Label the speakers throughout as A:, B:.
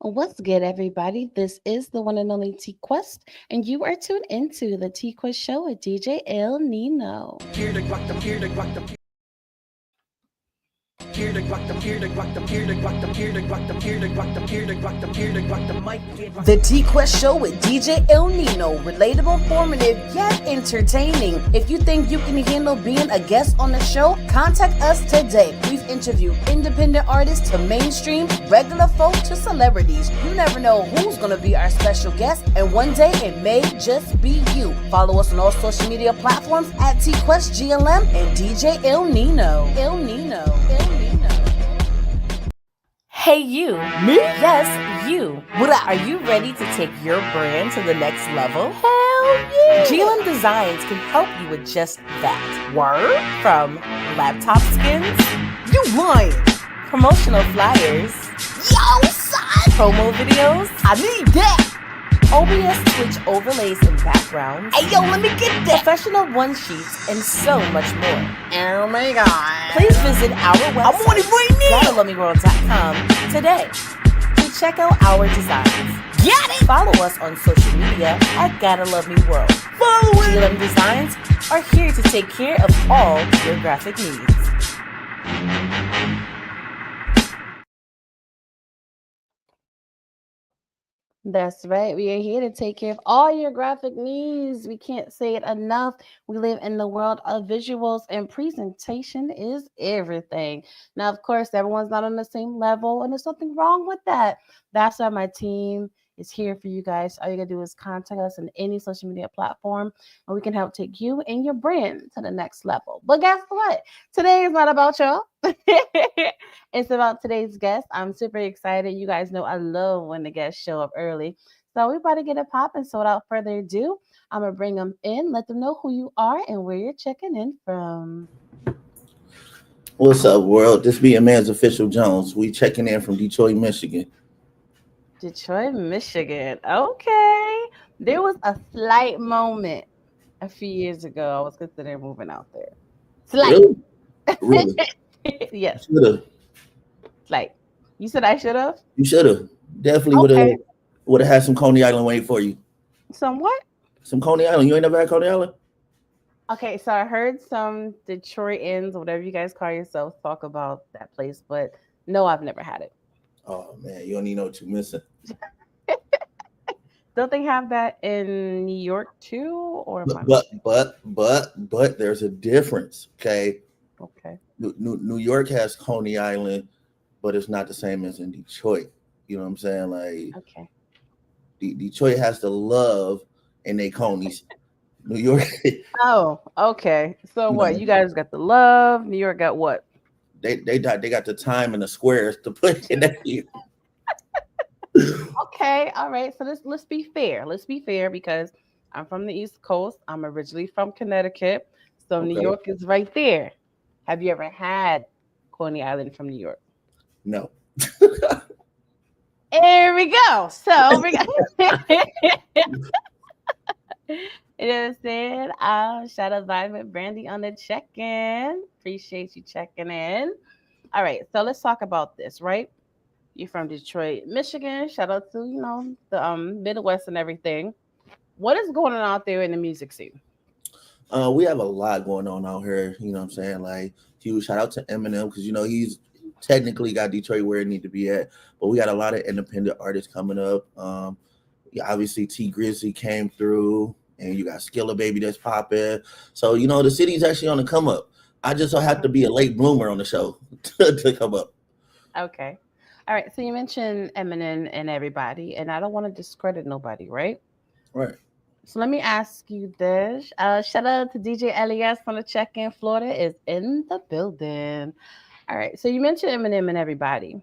A: What's good, everybody? This is the one and only T-Quest, and you are tuned into the T-Quest show with DJ Il Nino.
B: The T-Quest show with DJ ILL NINO. Relatable, informative, yet entertaining. If you think you can handle being a guest on the show, contact us today. We've interviewed independent artists to mainstream, regular folk to celebrities. You never know who's going to be our special guest, and one day it may just be you. Follow us on all social media platforms at TQuestGLM and DJ ILL NINO. ILL NINO. ILL NINO. Hey you. Me? Yes, you. What up? Are you ready to take your brand to the next level? Hell yeah! GLM Designs can help you with just that. Word? From laptop skins? You lying! Promotional flyers? Yo, son! Promo videos? I need that! OBS Twitch overlays and backgrounds. Hey yo, let me get that! Professional one sheets and so much more.
A: Oh my god.
B: Please visit our website, I want it right now, GottaLoveMeWorld.com today to check out our designs. Get it! Follow us on social media at Gotta Love Me World. Follow it! GLM Designs are here to take care of all your graphic needs.
A: That's right. We are here to take care of all your graphic needs. We can't say it enough. We live in the world of visuals, and presentation is everything. Now, of course, everyone's not on the same level, and there's something wrong with that. That's why my team is here for you guys. All you gotta do is contact us on any social media platform, and we can help take you and your brand to the next level. But guess what? Today is not about y'all. It's about today's guest. I'm super excited. You guys know I love when the guests show up early. So we about to get it popping. So without further ado, I'm gonna bring them in, let them know who you are and where you're checking in from.
C: What's up, world? This be your man's Official Jones. We checking in from Detroit, Michigan.
A: Detroit, Michigan. Okay. There was a slight moment a few years ago. I was considering moving out there. Slight.
C: Really?
A: Yes.
C: Should have.
A: Slight. You said I should have?
C: You should have. Definitely
A: Okay.
C: would have had some Coney Island waiting for you.
A: Some what?
C: Some Coney Island. You ain't never had Coney Island?
A: Okay, so I heard some Detroitans, whatever you guys call yourselves, talk about that place, but no, I've never had it.
C: Oh man, you don't even know what you're missing.
A: Don't they have that in New York too, or am I
C: But there's a difference. Okay,
A: okay?
C: New York has Coney Island, but it's not the same as in Detroit. You know what I'm saying? Like
A: Okay.
C: Detroit has the love in they conies. New York,
A: Oh, okay. So
C: you
A: what?
C: know,
A: You guys got the love. New York got what?
C: they got the time and the squares to put in that.
A: Okay, all right. So let's be fair. Let's be fair because I'm from the East Coast. I'm originally from Connecticut, so New
C: Okay,
A: York is right there. Have you ever had Coney Island from New York?
C: no.
A: There we go. So we got you know what I'm saying? Shout out Vitamin Brandy on the check-in. Appreciate you checking in. All right, so let's talk about this, right? You're from Detroit, Michigan. Shout out to, the Midwest and everything. What is going on out there in the music scene?
C: We have a lot going on out here. You know what I'm saying? Like, huge shout out to Eminem because he's technically got Detroit where it need to be at. But we got a lot of independent artists coming up. Yeah, obviously T Grizzly came through, and you got Skilla Baby that's popping. So the city's actually on the come up. I just don't have to be a late bloomer on the show to come up.
A: Okay. All right. So you mentioned Eminem and everybody, and I don't want to discredit nobody, right?
C: Right.
A: So let me ask you this. Shout out to DJ LES on the check-in. Florida is in the building. All right. So you mentioned Eminem and everybody.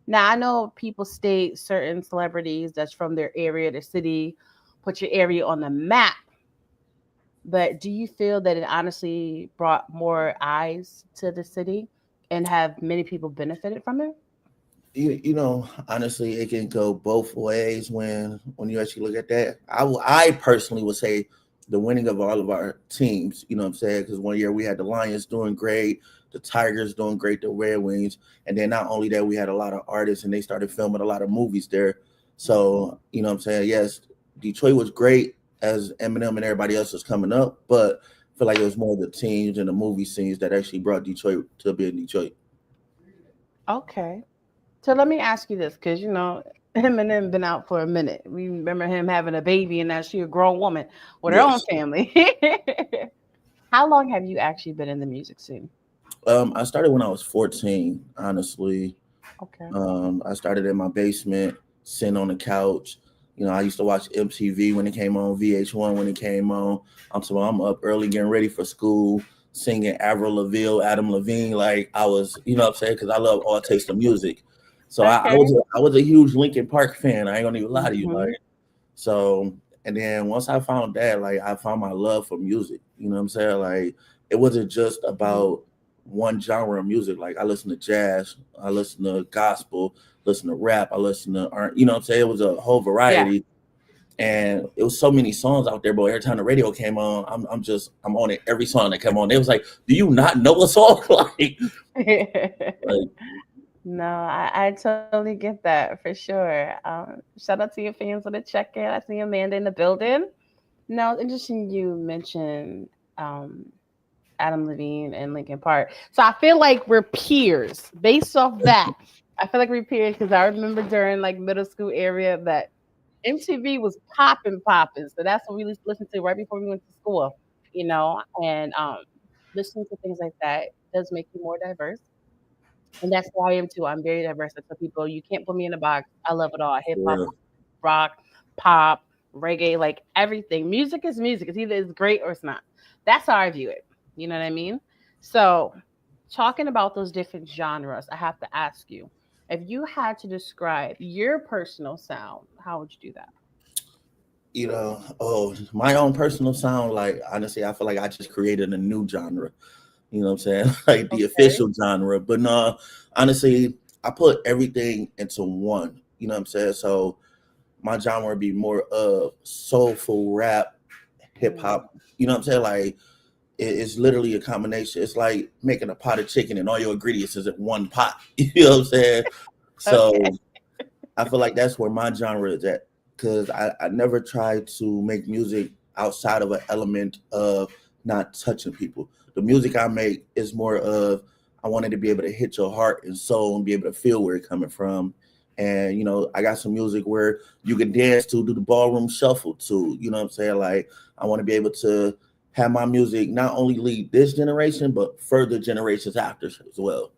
A: Now I know people state certain celebrities that's from their area, their city, put your area on the map. But do you feel that it honestly brought more eyes to the city and have many people benefited from it?
C: Honestly, it can go both ways when you actually look at that. I personally would say the winning of all of our teams. You know what I'm saying? Because one year we had the Lions doing great. the Tigers doing great, the Red Wings, and then not only that, we had a lot of artists, and they started filming a lot of movies there. So you know what I'm saying? Yes, Detroit was great as Eminem and everybody else was coming up, but I feel like it was more the teams and the movie scenes that actually brought Detroit to be in Detroit.
A: Okay. So let me ask you this, because Eminem been out for a minute. We remember him having a baby, and now she a grown woman with her own
C: Yes.
A: family. How long have you actually been in the music scene?
C: I started when I was 14, honestly.
A: Okay.
C: I started in my basement, sitting on the couch. You know, I used to watch MTV when it came on, VH1 when it came on. I'm up early getting ready for school, singing Avril Lavigne, Adam Levine, like I was, you know what I'm saying? Because I love all taste of music. So
A: Okay.
C: I was a huge Linkin Park fan. I ain't gonna even lie to you, like.
A: Hmm.
C: So, and then once I found that, like I found my love for music. You know what I'm saying? Like it wasn't just about one genre of music. Like I listen to jazz, I listen to gospel, listen to rap, I listen to you know what I'm saying? It was a whole
A: Yeah.
C: variety. And it was so many songs out there, but every time the radio came on, I'm on it. Every song that came on, it was like, do you not know a song? Like
A: No, I totally get that for sure. Shout out to your fans for the check in. I see Amanda in the building. No, it's interesting you mentioned um, Adam Levine and Linkin Park. So I feel like we're peers based off that. I feel like we're peers because I remember during like middle school area that MTV was popping. So that's what we listened to right before we went to school, and listening to things like that does make you more diverse. And that's who I am too. I'm very diverse. I tell people you can't put me in a box. I love it all. Hip hop,
C: for
A: rock, pop, reggae, like everything. Music is music. It's either it's great or it's not. That's how I view it. You know what I mean? So, talking about those different genres, I have to ask you, if you had to describe your personal sound, how would you do that?
C: you know, oh, my own personal sound, like honestly, I feel like I just created a new genre. You know what I'm saying? Like the
A: Okay.
C: official genre. But no, honestly, I put everything into one. You know what I'm saying? So my genre would be more of soulful rap, hip
A: Mm.
C: hop. You know what I'm saying? Like it's literally a combination. It's like making a pot of chicken and all your ingredients is in one pot. You know what I'm saying?
A: Okay.
C: So I feel like that's where my genre is at. Because I never tried to make music outside of an element of not touching people. The music I make is more of I wanted to be able to hit your heart and soul and be able to feel where it's coming from. And you know, I got some music where you can dance to, do the ballroom shuffle to. You know what I'm saying? Like I want to be able to have my music not only lead this generation but further generations after as well.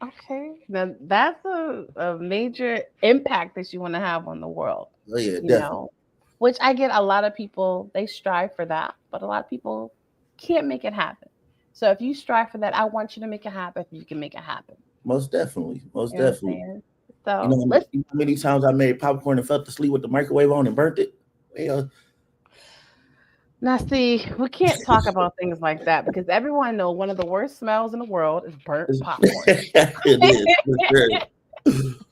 A: Okay. Now that's a major impact that you want to have on the world,
C: Oh yeah,
A: you
C: definitely.
A: know, which I get a lot of people, they strive for that, but a lot of people can't make it happen. So if you strive for that, I want you to make it happen if you can make it happen.
C: Most definitely. Most
A: You know what I'm
C: definitely.
A: saying?
C: You know,
A: So let's
C: how many times I made popcorn and fell asleep with the microwave on and burnt it? Yeah,
A: now see, we can't talk about things like that because everyone know one of the worst smells in the world is burnt popcorn.
C: it is for sure.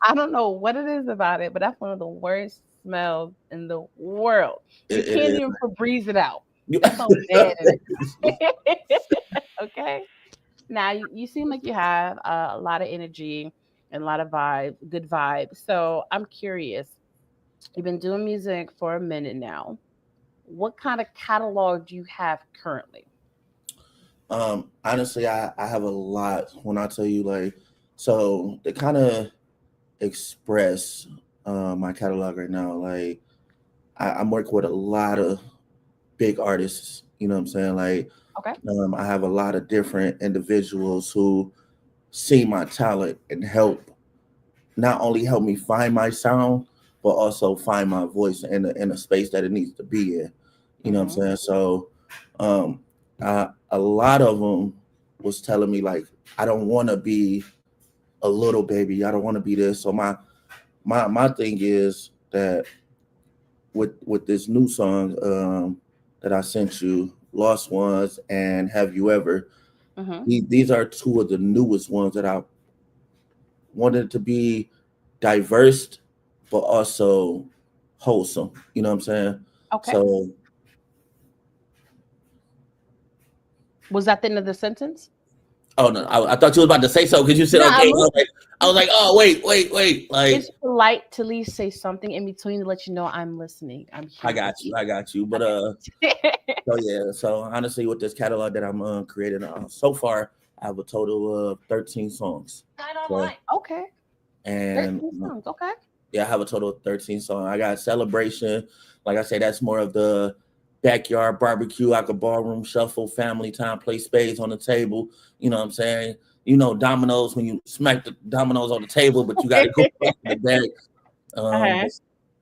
A: I don't know what it is about it, but that's one of the worst smells in the world. You
C: It
A: can't
C: is.
A: even Febreze it out.
C: You,
A: That's so bad in it. Okay. Now you seem like you have a lot of energy and a lot of vibe, good vibe. So I'm curious. You've been doing music for a minute now. What kind of catalog do you have currently?
C: honestly, I have a lot when I tell you like so to kind of express my catalog right now. Like I'm working with a lot of big artists. You know what I'm saying? Like
A: Okay.
C: I have a lot of different individuals who see my talent and help not only help me find my sound, but also find my voice in a space that it needs to be in. You know what I'm
A: Hmm.
C: saying? So, um, a lot of them was telling me like, I don't want to be a little baby. I don't want to be this. So my thing is that with this new song that I sent you, Lost Ones and Have You Ever.
A: Hmm.
C: These are two of the newest ones that I wanted to be diverse, but also wholesome. You know what I'm saying?
A: Okay.
C: So
A: Was that the end of the sentence?
C: Oh no, I thought you was about to say so because you said
A: No,
C: okay. I was like, oh wait. Like
A: it's polite to at least say something in between to let you know I'm listening. I'm
C: I
A: here with
C: got you,
A: you.
C: I got you. But
A: Okay.
C: so yeah. So honestly, with this catalog that I'm creating, so far I have a total of 13 songs. So
A: Okay.
C: and
A: 13 songs. Okay.
C: yeah, I have a total of 13 songs. I got Celebration. Like I say, that's more of the backyard barbecue, like a ballroom shuffle, family time, play spades on the table. You know what I'm saying? You know, dominoes when you smack the dominoes on the table, but you got to go back to the bag. Um,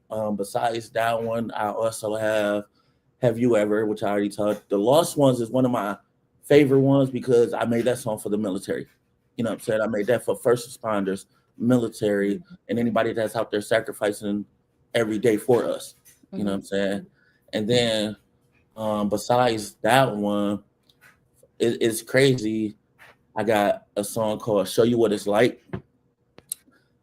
A: Uh-huh.
C: Besides that one, I also Have You Ever, which I already talked. The Lost Ones is one of my favorite ones because I made that song for the military. You know what I'm saying? I made that for first responders, military, and anybody that's out there sacrificing every day for us. You know what I'm saying? And then besides that one, it's crazy. I got a song called Show You What It's Like.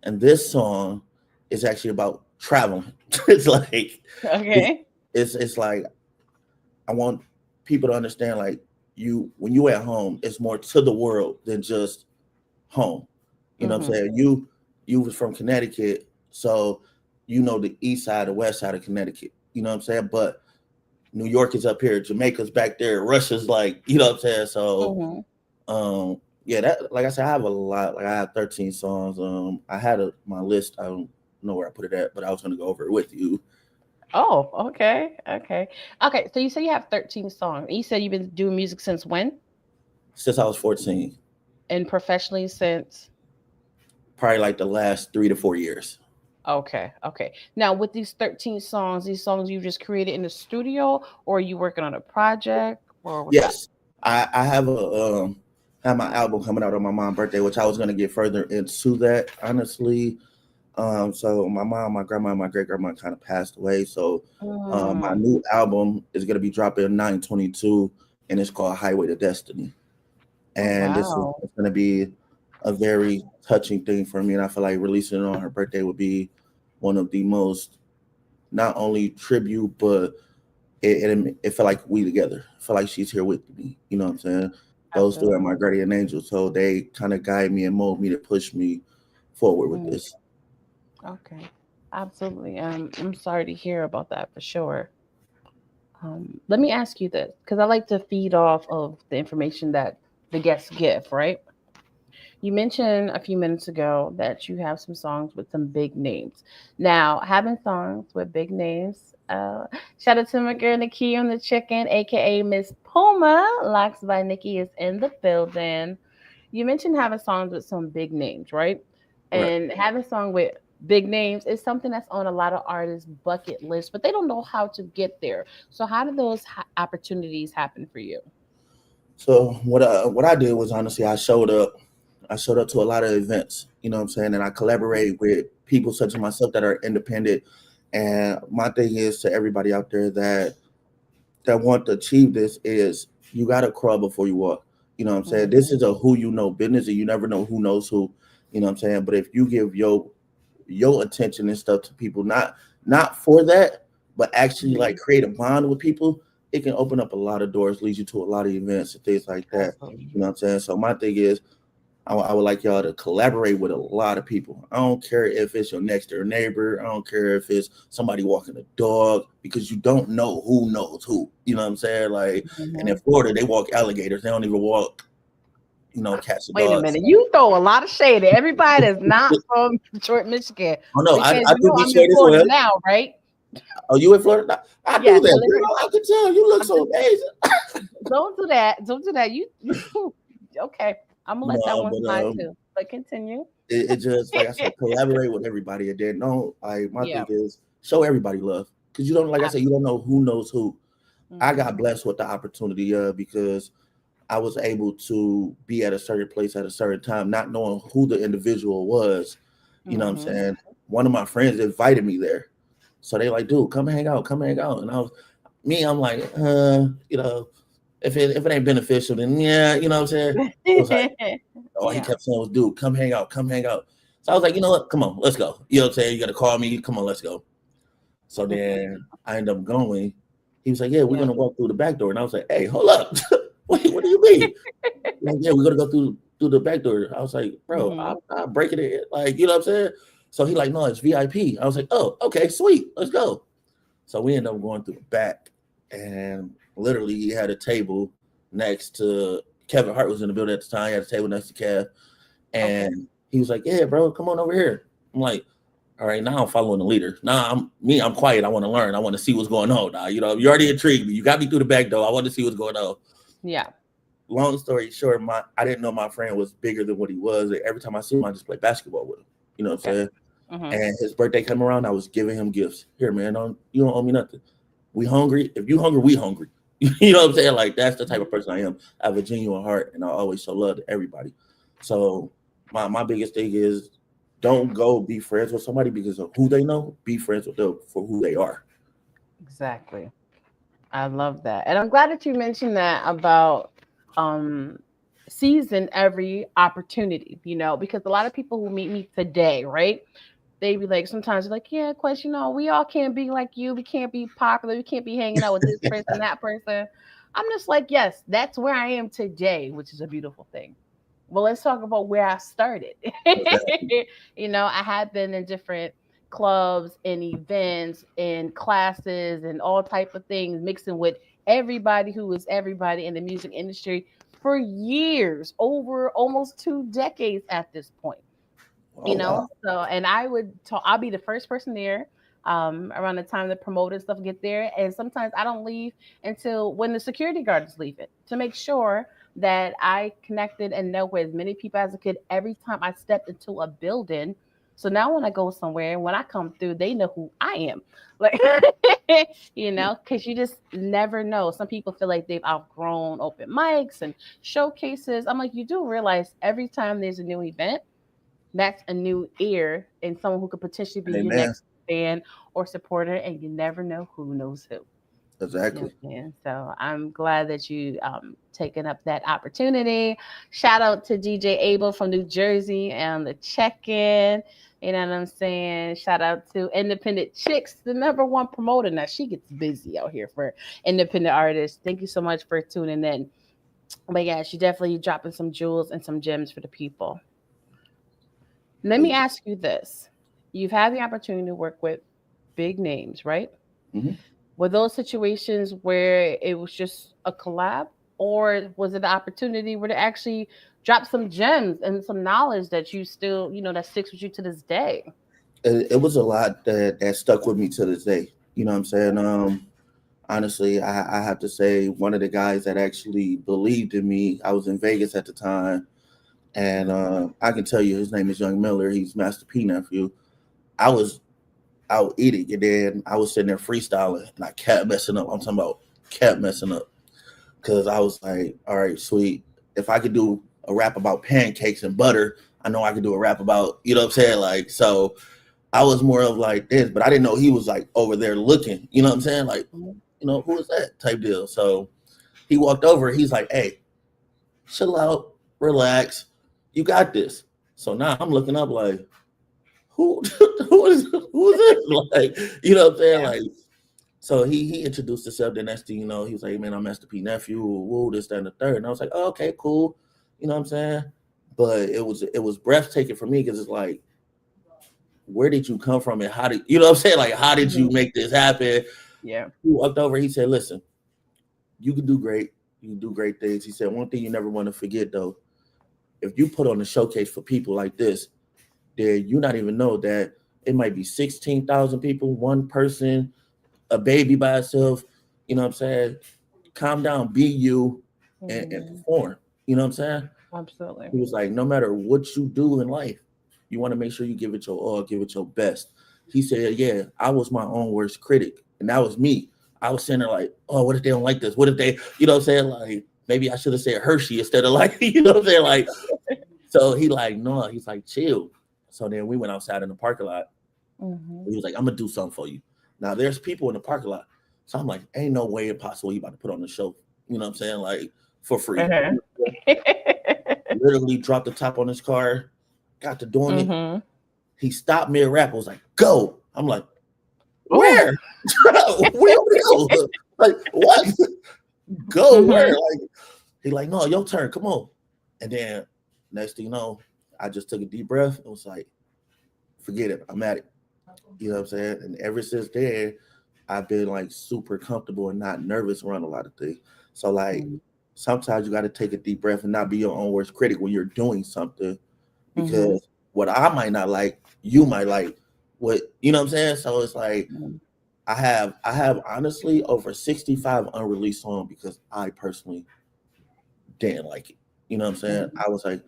C: And this song is actually about traveling. It's like it's,
A: Okay.
C: it's like I want people to understand like when you at home, it's more to the world than just home. You know what I'm saying? You was from Connecticut, so you know the east side, the west side of Connecticut. You know what I'm saying? But New York is up here, Jamaica's back there, Russia's like, you know what I'm saying? So yeah, that like I said, I have a lot. Like I have 13 songs. I had my list. I don't know where I put it at, but I was gonna go over it with you.
A: Oh, okay. Okay. Okay. So you say you have 13 songs. You said you've been doing music since when?
C: Since I was 14,
A: And professionally since?
C: probably like the last 3 to 4 years.
A: Okay. Okay. Now, with these 13 songs, these songs you just created in the studio, or are you working on a project, or what's that?
C: Yes, I have my album coming out on my mom's birthday, which I was gonna get further into that honestly. So my mom, my grandma, my great grandma kind of passed away. So my
A: Mm,
C: new album is gonna be dropping 9/22, and it's called Highway to Destiny.
A: oh,
C: And this is
A: wow.
C: it's gonna be a very touching thing for me, and I feel like releasing it on her birthday would be one of the most not only tribute, but it felt like we together. I feel like she's here with me. You know what I'm saying? Those two are my
A: Absolutely.
C: guardian angels, so they kind of guide me and mold me to push me forward with
A: Mm,
C: this.
A: okay. Absolutely. I'm sorry to hear about that for sure. Let me ask you this, because I like to feed off of the information that the guests give, right? You mentioned a few minutes ago that you have some songs with some big names. Now, having songs with big names, shout out to my girl Nikki on the chicken, aka Miss Puma. Locks by Nikki is in the building. You mentioned having songs with some big names, right?
C: Right.
A: And having a song with big names is something that's on a lot of artists' bucket list, but they don't know how to get there. So, how do those opportunities happen for you?
C: So what I did was honestly I showed up. I showed up to a lot of events. You know what I'm saying, and I collaborate with people such as myself that are independent. And my thing is to everybody out there that want to achieve this is you got to crawl before you walk. You know what I'm saying? This
A: Mhm.
C: is a who you know business, and you never know who knows who. You know what I'm saying? But if you give your attention and stuff to people, not for that, but actually like
A: Mhm.
C: create a bond with people, it can open up a lot of doors, lead you to a lot of events and things like that.
A: Absolutely.
C: You know what I'm saying? So my thing is I would like y'all to collaborate with a lot of people. I don't care if it's your next door neighbor. I don't care if it's somebody walking a dog because you don't know who knows who. You know what I'm saying? Like, and in
A: Mhm.
C: Florida, they walk alligators. They don't even walk, cats and
A: Wait a
C: dogs.
A: minute. You throw a lot of shade at everybody that's not from Detroit, Michigan.
C: Oh no,
A: Because
C: I
A: you
C: do
A: know
C: be
A: I'm in
C: shady as
A: Florida
C: well.
A: now, right?
C: Oh, you in Florida? I do
A: Yes, I
C: that,
A: live in
C: girl. I can tell you look
A: I'm
C: so
A: just
C: amazing.
A: don't do that. Don't do that. You okay. I'm gonna let that
C: No,
A: one
C: but
A: slide too. But continue.
C: it just like I said, collaborate with everybody, and then no, like my
A: Yeah.
C: thing is show everybody love because you don't, like I said, you don't know who knows who. I got
A: Mm-hmm.
C: blessed with the opportunity because I was able to be at a certain place at a certain time, not knowing who the individual was. You know what I'm
A: Mm-hmm.
C: saying? One of my friends invited me there. So they like, dude, come hang out, come hang out. And I'm like, if it ain't beneficial, then yeah, you know what I'm saying? It was like, oh, he
A: Yeah.
C: kept saying, was dude, come hang out, come hang out. So I was like, you know what? Come on, let's go. You know what I'm saying? You gotta call me, come on, let's go. So then I ended up going. He was like, yeah, we're
A: Yeah.
C: gonna walk through the back door. And I was like, hey, hold up. what do you mean? Like, yeah, we're gonna go through the back door. I was like, bro,
A: Mhm.
C: I'm breaking it. Like, you know what I'm saying? So he like, no, it's VIP. I was like, oh, okay, sweet, let's go. So we ended up going through the back, and literally he had a table next to Kevin Hart was in the building at the time. He had a table next to Kev,
A: Okay.
C: and he was like, yeah, bro, come on over here. I'm like, all right, now I'm following the leader. Now I'm quiet. I want to learn. I want to see what's going on. Now, you know, you already intrigued me. You got me through the back door. I want to see what's going on.
A: Yeah.
C: Long story short, I didn't know my friend was bigger than what he was. Every time I see him, I just play basketball with him. You know what I'm saying?
A: Mhm.
C: And his birthday came around, I was giving him gifts. Here, man, you don't owe me nothing. We hungry. If you hungry, we hungry. You know what I'm saying? Like, that's the type of person I am. I have a genuine heart, and I always show love to everybody. So my biggest thing is, don't go be friends with somebody because of who they know. Be friends with them for who they are.
A: Exactly. I love that. And I'm glad that you mentioned that about um seizing every opportunity, because a lot of people who meet me today, right? They be like, sometimes they're like, yeah, Quest, we all can't be like you. We can't be popular. We can't be hanging out with this person, that person. I'm just like, yes, that's where I am today, which is a beautiful thing. Well, let's talk about where I started. I had been in different clubs and events and classes and all type of things, mixing with everybody who is everybody in the music industry for years, over almost 2 decades at this point.
C: Oh wow.
A: So, and I'll be the first person there around the time the promoters stuff get there, and sometimes I don't leave until when the security guard is leaving, to make sure that I connected and know with as many people as I could every time I stepped into a building. So now when I go somewhere, when I come through, they know who I am. Like, because you just never know. Some people feel like they've outgrown open mics and showcases. I'm like, you do realize every time there's a new event, that's a new ear and someone who could potentially be your
C: Amen.
A: next fan or supporter, and you never know who knows who.
C: Exactly.
A: And so I'm glad that you taken up that opportunity. Shout out to DJ Abel from New Jersey and the check-in. You know what I'm saying? Shout out to Independent Chicks, the number one promoter. Now she gets busy out here for independent artists. Thank you so much for tuning in. But yeah, she definitely dropping some jewels and some gems for the people. Let me ask you this. You've had the opportunity to work with big names, right?
C: Mm-hmm.
A: Were those situations where it was just a collab, or was it the opportunity where to actually drop some gems and some knowledge that you still, that sticks with you to this day?
C: It was a lot that stuck with me to this day. You know what I'm saying? Honestly, I have to say one of the guys that actually believed in me. I was in Vegas at the time, and I can tell you his name is Young Miller. He's Master P nephew. I was out eating, and then I was sitting there freestyling, and I kept messing up. I'm talking about kept messing up because I was like, all right, sweet. If I could do a rap about pancakes and butter, I know I could do a rap about, you know what I'm saying? Like, so I was more of like this, but I didn't know he was like over there looking, you know what I'm saying? Like, who is that type deal? So he walked over, he's like, hey, chill out, relax, you got this. So now I'm looking up like, who who is this? Like, you know what I'm saying?
A: Yeah.
C: Like, so he introduced himself. The next thing you know, he was like, man, I'm Master P nephew, woo, this, that, and the third. And I was like, oh, okay, cool. You know what I'm saying? But it was breathtaking for me because it's like, where did you come from and how did you know what I'm saying? Like, how did you
A: Mhm.
C: make this happen?
A: Yeah.
C: He walked over, he said, listen, you can do great. You can do great things. He said, one thing you never want to forget though, if you put on a showcase for people like this, then you not even know that it might be 16,000 people, one person, a baby by itself. You know what I'm saying? Calm down, be you, and
A: Mhm.
C: perform. You know what I'm saying?
A: Absolutely.
C: He was like, no matter what you do in life, you want to make sure you give it your all, give it your best. He said, yeah, I was my own worst critic. And that was me. I was sitting there like, oh, what if they don't like this? What if they, you know what I'm saying? Like, maybe I should have said Hershey instead of like, you know what I'm saying? Like, so he like, no, he's like, chill. So then we went outside in the parking lot.
A: Mhm.
C: He was like, I'm gonna do something for you. Now there's people in the parking lot. So I'm like, ain't no way possible you about to put on the show. You know what I'm saying? Like for free.
A: Uh-huh.
C: Literally dropped the top on his car, got to doing it.
A: Mhm.
C: He stopped mid rap. Was like, go. I'm like,
A: Oh.
C: where? Where we go? Like, what? Go where?
A: Mhm.
C: Like, He like, no, your turn, come on. And then next thing you know, I just took a deep breath and was like, forget it, I'm at it. You know what I'm saying? And ever since then, I've been like super comfortable and not nervous around a lot of things. So like
A: Mm-hmm.
C: sometimes you got to take a deep breath and not be your own worst critic when you're doing something,
A: Mm-hmm.
C: because what I might not like, you might like. What, you know what I'm saying? So it's like I have honestly over 65 unreleased songs because I personally didn't like it. You know what I'm saying?
A: Mm-hmm.
C: I was like,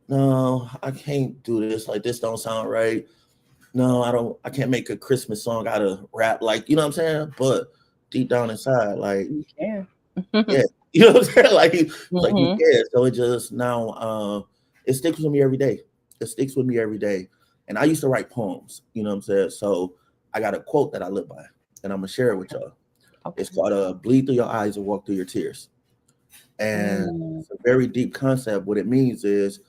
C: no, I can't do this. Like this don't sound right. No, I can't make a Christmas song out of rap. Like, you know what I'm saying? But deep down inside, like,
A: You can.
C: yeah, you know what I'm saying? Like you
A: Mm-hmm.
C: can. So it just now it sticks with me every day. It sticks with me every day. And I used to write poems, you know what I'm saying? So I got a quote that I live by, and I'm gonna share it with y'all. It's
A: Okay.
C: called bleed through your eyes and walk through your tears. And
A: Mm-hmm.
C: it's a very deep concept. What it means is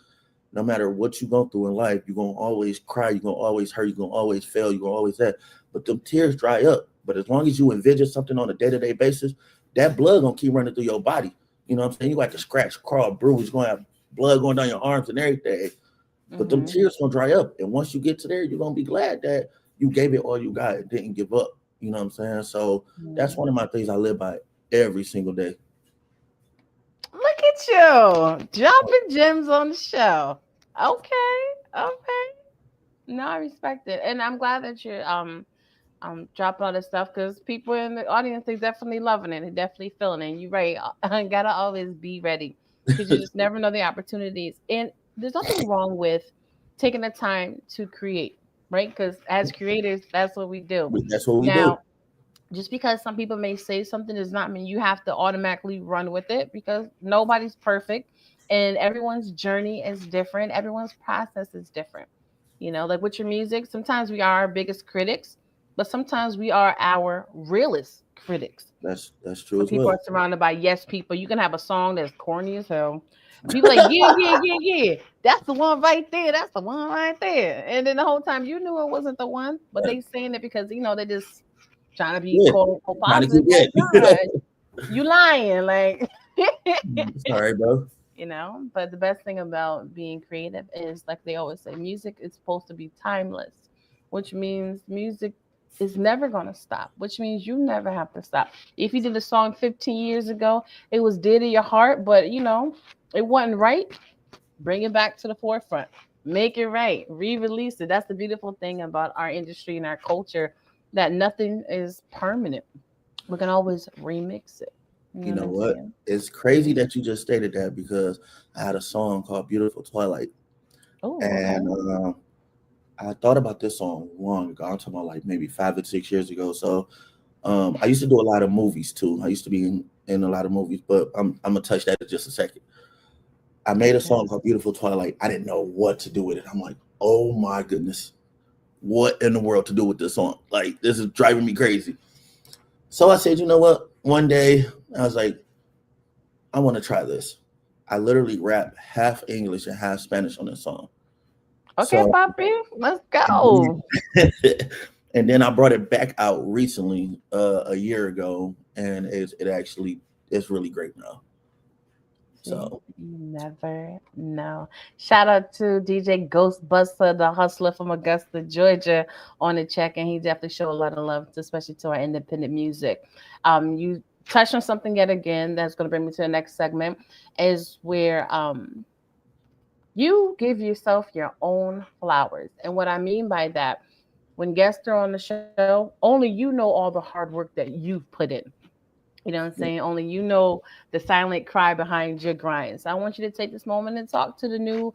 C: no matter what you go through in life, you're gonna always cry, you're gonna always hurt, you're gonna always fail, you're gonna always that. But them tears dry up. But as long as you envision something on a day-to-day basis, that blood gonna keep running through your body. You know what I'm saying? You got to scratch, crawl, bruise, you're gonna have blood going down your arms and everything. But them
A: Mm-hmm.
C: tears gonna dry up. And once you get to there, you're gonna be glad that you gave it all you got and didn't give up. You know what I'm saying? So that's one of my things I live by every single day.
A: Look at you dropping gems on the show. Okay, okay. No, I respect it, and I'm glad that you're dropping all this stuff because people in the audience they definitely loving it. They definitely feeling it. And you're right. I gotta always be ready because you just never know the opportunities. And there's nothing wrong with taking the time to create, right? Because as creators, that's what we do.
C: That's what we do.
A: Now, just because some people may say something does not mean you have to automatically run with it because nobody's perfect and everyone's journey is different. Everyone's process is different. You know, like with your music, sometimes we are our biggest critics, but sometimes we are our realest critics.
C: That's true
A: When
C: as
A: people
C: well.
A: are surrounded by yes people, you can have a song that's corny as hell. And people like, yeah, yeah, yeah, yeah. That's the one right there. That's the one right there. And then the whole time you knew it wasn't the one, but they saying it because they just trying to be
C: Yeah.
A: quote unquote
C: Trying to
A: positive.
C: keep
A: Like,
C: it.
A: nah, you lying. Like
C: It's all right, bro.
A: but the best thing about being creative is like they always say, music is supposed to be timeless, which means music is never gonna stop, which means you never have to stop. If you did a song 15 years ago, it was dear to your heart, but it wasn't right, bring it back to the forefront. Make it right, re-release it. That's the beautiful thing about our industry and our culture, that nothing is permanent. We can always remix it. You know
C: You
A: what
C: know
A: I'm
C: what?
A: saying?
C: It's crazy that you just stated that because I had a song called "Beautiful Twilight,"
A: Oh, okay.
C: and I thought about this song long ago. I'm talking about like maybe 5 or 6 years ago. So I used to do a lot of movies too. I used to be in a lot of movies, but I'm gonna touch that in just a second. I made a
A: Okay.
C: song called "Beautiful Twilight." I didn't know what to do with it. I'm like, oh my goodness, what in the world to do with this song? Like this is driving me crazy. So I said, you know what? One day I was like, I want to try this. I literally rap half English and half Spanish on this song.
A: Okay,
C: So
A: Poppy, let's
C: and
A: go.
C: then, and then I brought it back out recently, a year ago, and it's really great now.
A: See,
C: So
A: you never know. Shout out to DJ Ghostbuster, the hustler from Augusta, Georgia, on the check, and he definitely showed a lot of love, especially to our independent music. You touched on something yet again that's going to bring me to the next segment, is where you give yourself your own flowers, and what I mean by that, when guests are on the show, only you know all the hard work that you've put in. You know what I'm saying? Only you know the silent cry behind your grind. So I want you to take this moment and talk to the new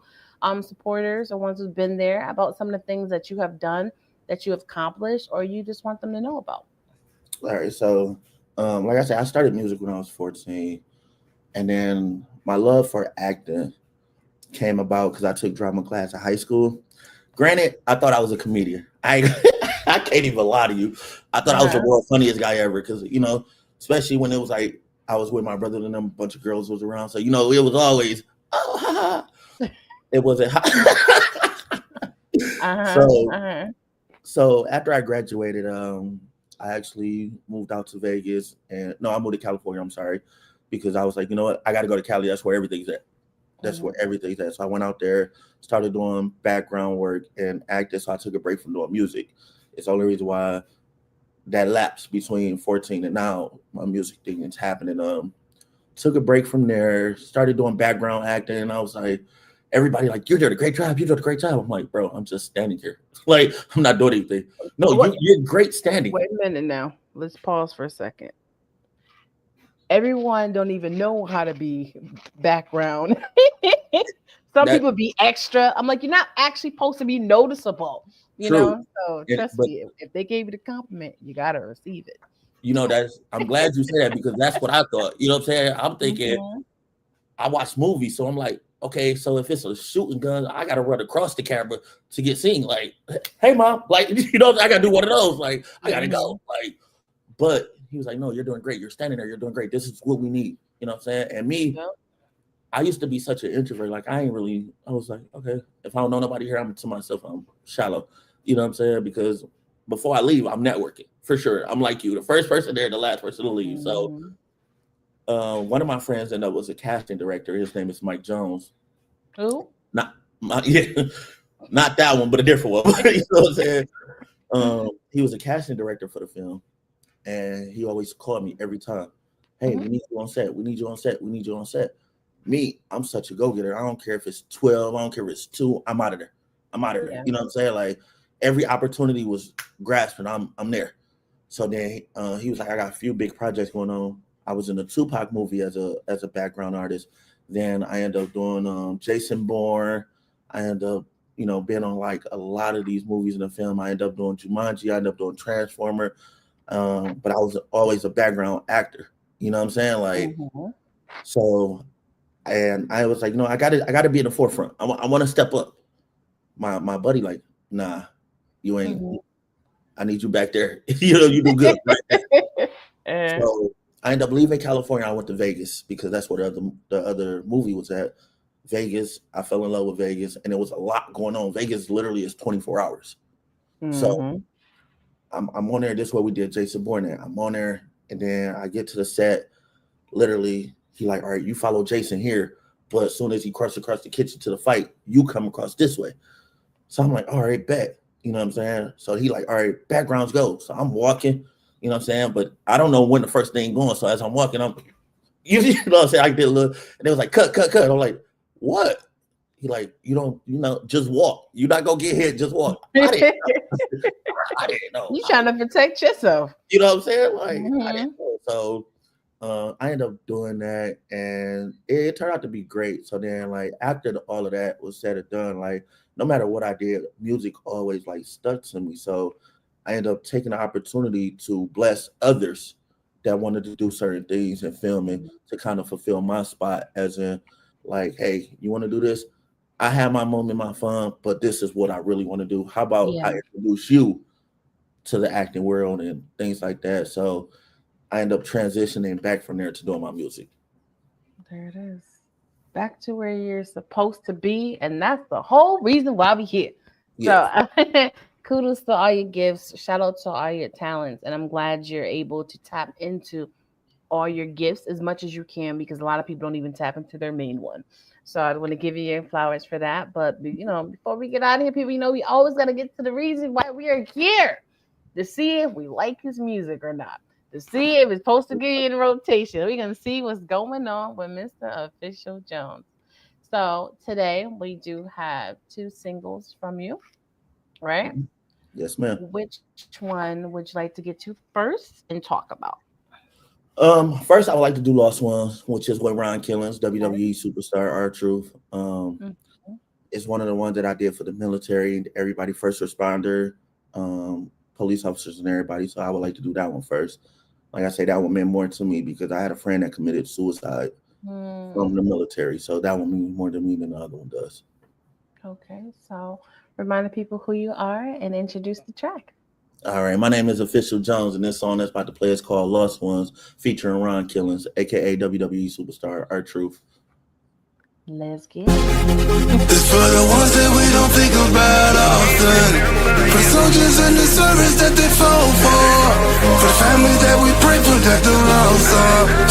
A: supporters or ones who've been there about some of the things that you have done, that you have accomplished, or you just want them to know about.
C: all right, so like I said, I started music when I was 14, and then my love for acting came about because I took drama class in high school. Granted, I thought I was a comedian. I can't even lie to you. I thought
A: Uh
C: I was the
A: huh.
C: world's funniest guy ever because especially when it was like I was with my brother and them, a bunch of girls was around. So it was always oh ha, ha. It wasn't
A: Uh huh.
C: so
A: Uh huh.
C: so after I graduated, I actually moved out to Vegas and no, I moved to California. I'm sorry. because I was like, you know what, I got to go to Cali. That's where everything's at. That's where everything's at. So I went out there, started doing background work and acting. So I took a break from doing music. It's the only reason why that lapse between 14 and now my music thing is happening. Took a break from there, started doing background acting, and I was like, everybody like, you're doing a great job. You're doing a great job. I'm like, bro, I'm just standing here. Like, I'm not doing anything. No, you're great standing.
D: Wait a minute now. Let's pause for a second. Everyone don't even know how to be background. Some people be extra. I'm like, you're not actually supposed to be noticeable, you know? So trust me, if they gave you the compliment, you got to receive it.
C: You know, I'm glad you said that because that's what I thought. You know what I'm saying? I'm thinking, I watch movies, so I'm like, okay, so if it's a shooting gun, I got to run across the camera to get seen. Like, hey, mom, like, you know, I got to do one of those. Like, I got to go. Like, but he was like, no, you're doing great. You're standing there. You're doing great. This is what we need. You know what I'm saying? And me, I used to be such an introvert. Like, I was like, okay, if I don't know nobody here, I'm to myself, I'm shallow. You know what I'm saying? Because before I leave, I'm networking for sure. I'm like you, the first person there, the last person to leave. So one of my friends ended up was a casting director. His name is Mike Jones.
D: Who?
C: Not that one, but a different one. You know what I'm saying? He was a casting director for the film. And he always called me every time. Hey, we need you on set. We need you on set. We need you on set. Me, I'm such a go-getter. I don't care if it's 12. I don't care if it's 2. I'm out of there. Yeah. You know what I'm saying? Like, every opportunity was grasped, and I'm there. So then he was like, I got a few big projects going on. I was in a Tupac movie as a background artist. Then I ended up doing Jason Bourne. I ended up, you know, being on like a lot of these movies in the film. I ended up doing Jumanji. I ended up doing Transformer. But I was always a background actor. You know what I'm saying? Like, so, and I was like, you know, I gotta be in the forefront. I want to step up. My buddy like, nah, you ain't. I need you back there. You know, you do good. Right? So I ended up leaving California. I went to Vegas because that's where the other movie was at. Vegas. I fell in love with Vegas, and there was a lot going on. Vegas literally is 24 hours. So I'm on there. This is what we did Jason Bourne there. I'm on there, and then I get to the set. Literally, he like, all right, you follow Jason here, but as soon as he crosses across the kitchen to the fight, you come across this way. So I'm like, all right, bet. You know what I'm saying? So he like, all right, backgrounds go. So I'm walking, you know what I'm saying? But I don't know when the first thing going. So as I'm walking, you know what I'm saying? I did a little, and it was like, cut. I'm like, what? He like, you know, just walk. You're not gonna get hit, just walk. I didn't know.
D: You trying to protect yourself.
C: You know what I'm saying? Like, I didn't know. So I ended up doing that, and it turned out to be great. So then, like, after all of that was said and done, like, no matter what I did, music always like stuck to me. So I ended up taking the opportunity to bless others that wanted to do certain things in filming to kind of fulfill my spot, as in, like, hey, you want to do this? I have my moment, my fun, but this is what I really want to do. How about I introduce you to the acting world and things like that? So I end up transitioning back from there to doing my music.
D: There it is. Back to where you're supposed to be. And that's the whole reason why we're here. Yeah. So kudos to all your gifts. Shout out to all your talents. And I'm glad you're able to tap into all your gifts as much as you can, because a lot of people don't even tap into their main one. So I want to give you your flowers for that. But, you know, before we get out of here, people, you know, we always got to get to the reason why we are here, to see if we like his music or not, to see if it's supposed to get in rotation. We're going to see what's going on with Mr. Official Jones. So today we do have 2 singles from you, right?
C: Yes, ma'am.
D: Which one would you like to get to first and talk about?
C: First, I would like to do Lost Ones, which is with Ron Killings, WWE superstar, R-Truth. It's one of the ones that I did for the military, everybody, first responder, police officers, and everybody. So I would like to do that one first. Like I say, that one meant more to me because I had a friend that committed suicide from the military. So that one means more to me than the other one does.
D: Okay, so remind the people who you are and introduce the track.
C: All right, my name is Official Jones, and this song that's about to play is called Lost Ones, featuring Ron Killings, a.k.a. WWE superstar, R-Truth.
D: Let's get it.
E: It's for the ones that we don't think about often. For soldiers in the service that they fall for. For the family that we pray protect the lost.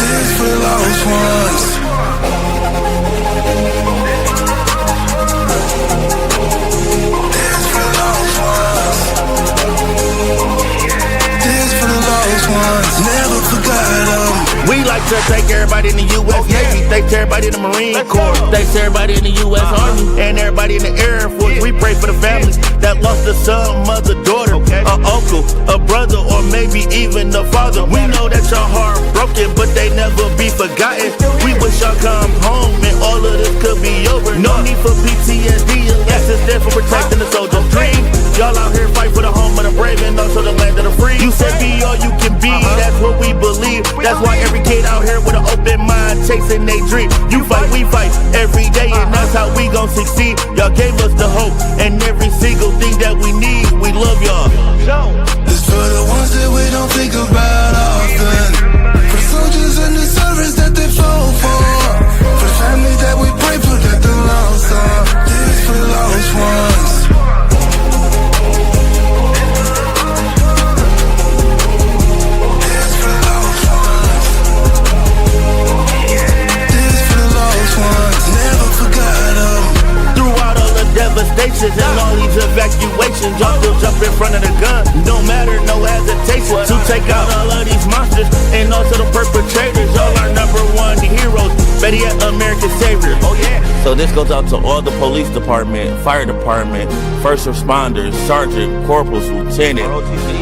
E: This for the lost lost ones. This for the lost ones. This for the lost ones. Never forgot them.
C: We like to thank everybody in the U.S. Navy, thanks everybody in the Marine Corps, thanks everybody in the U.S. Army, and everybody in the Air Force. We pray for the families that lost a son, mother, daughter, a uncle, a brother, or maybe even a father. We know that your heart broken, but they never be forgotten. We wish y'all come home and all of this could be over. No need for PTSD, unless it's there for protecting the soldier's dream. Y'all out here fight for the home of the brave and also the land of the free. You said be all you can be, that's what we believe. That's why every kid out here with an open mind chasing they dream. You fight, we fight every day, and that's how we gon' succeed. Y'all gave us the hope and every single thing that we need. We love y'all.
E: This for the ones that we don't think about often. For the soldiers in the service that they fought for. For the family that we pray for that they lost on. This for the lost ones. Never forgot them.
C: Throughout all the devastations and all these evacuations, y'all still jump in front of the gun. No matter, no hesitation to take out all of these monsters and also the perpetrators. Y'all are number one heroes, better yet, American saviors. Oh yeah. So this goes out to all the police department, fire department, first responders, sergeant, corporals, lieutenant,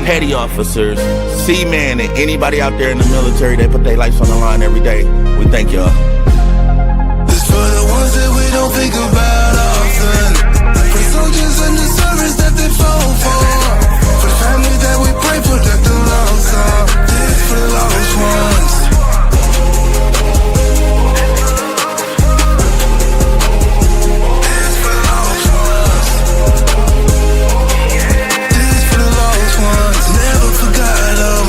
C: petty officers, seamen, and anybody out there in the military that put their lives on the line every day. We thank y'all.
E: For the ones that we don't think about often. For the soldiers in the service that they fought for. For the family that we pray for that they lost on. This for the lost ones. This for the lost ones. This for the lost ones. Never forgot them.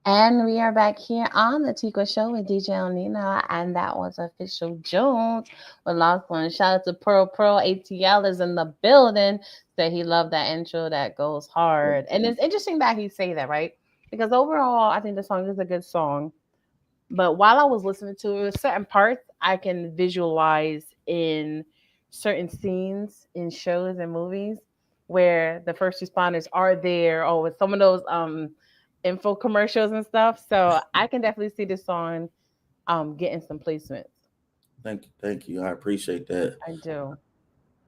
A: And we are back here on the T-Quest Show with DJ ILL NINO, and that was Official Jones with Lost One. Shout out to Pearl ATL is in the building. Said he loved that intro that goes hard. And it's interesting that he say that, right? Because overall, I think the song is a good song. But while I was listening to it, certain parts I can visualize in certain scenes in shows and movies where the first responders are there, or with some of those info commercials and stuff. So I can definitely see this song getting some placements.
C: Thank you. I appreciate that.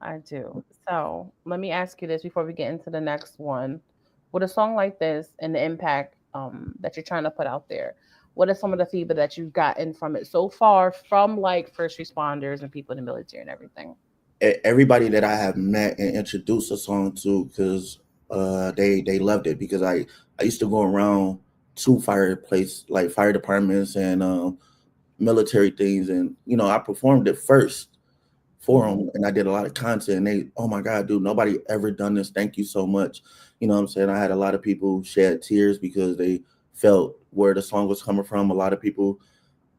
A: I do. So let me ask you this before we get into the next one. With a song like this and the impact that you're trying to put out there, what are some of the feedback that you've gotten from it so far from like first responders and people in the military and everything?
C: Everybody that I have met and introduced a song to, because they loved it, because I used to go around to fire departments and military things, and I performed it first for them, and I did a lot of content, and they, oh my God, dude, nobody ever done this, thank you so much. You know what I'm saying? I had a lot of people shed tears because they felt where the song was coming from. A lot of people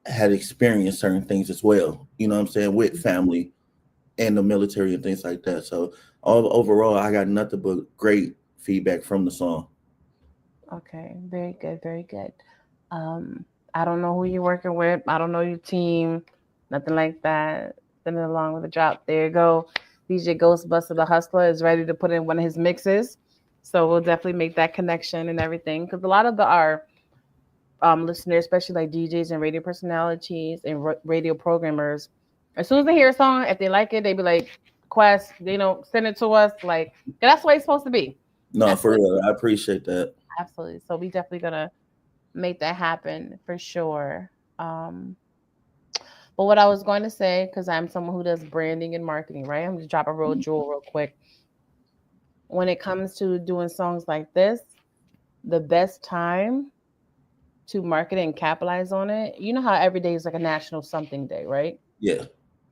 C: had experienced certain things as well, you know what I'm saying, with family and the military and things like that. So overall, I got nothing but great feedback from the song.
A: Okay, very good, very good. I don't know who you're working with. I don't know your team, nothing like that. Sending along with the drop. There you go. DJ Ghostbuster the Hustler is ready to put in one of his mixes. So we'll definitely make that connection and everything. Because a lot of our listeners, especially like DJs and radio personalities and radio programmers, as soon as they hear a song, if they like it, they be like, Quest, send it to us. Like, that's what it's supposed to be.
C: No, for real. I appreciate that.
A: Absolutely. So we definitely gonna make that happen for sure. But what I was going to say, because I'm someone who does branding and marketing, right? I'm gonna drop a real jewel real quick. When it comes to doing songs like this, the best time to market it and capitalize on it, you know how every day is like a national something day, right?
C: Yeah.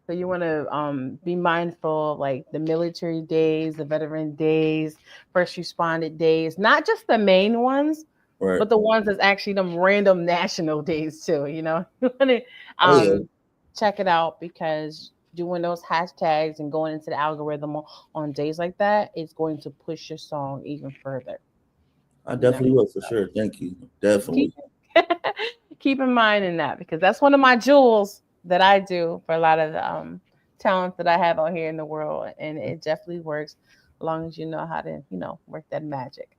A: So you want to be mindful of like the military days, the veteran days, first responded days, not just the main ones,
C: right,
A: but the ones that's actually them random national days too. You want to check it out, because doing those hashtags and going into the algorithm on days like that is going to push your song even further.
C: I definitely will for sure. Thank you. Definitely.
D: Keep in mind in that, because that's one of my jewels that I do for a lot of the talents that I have out here in the world, and it definitely works as long as you know how to, work that magic.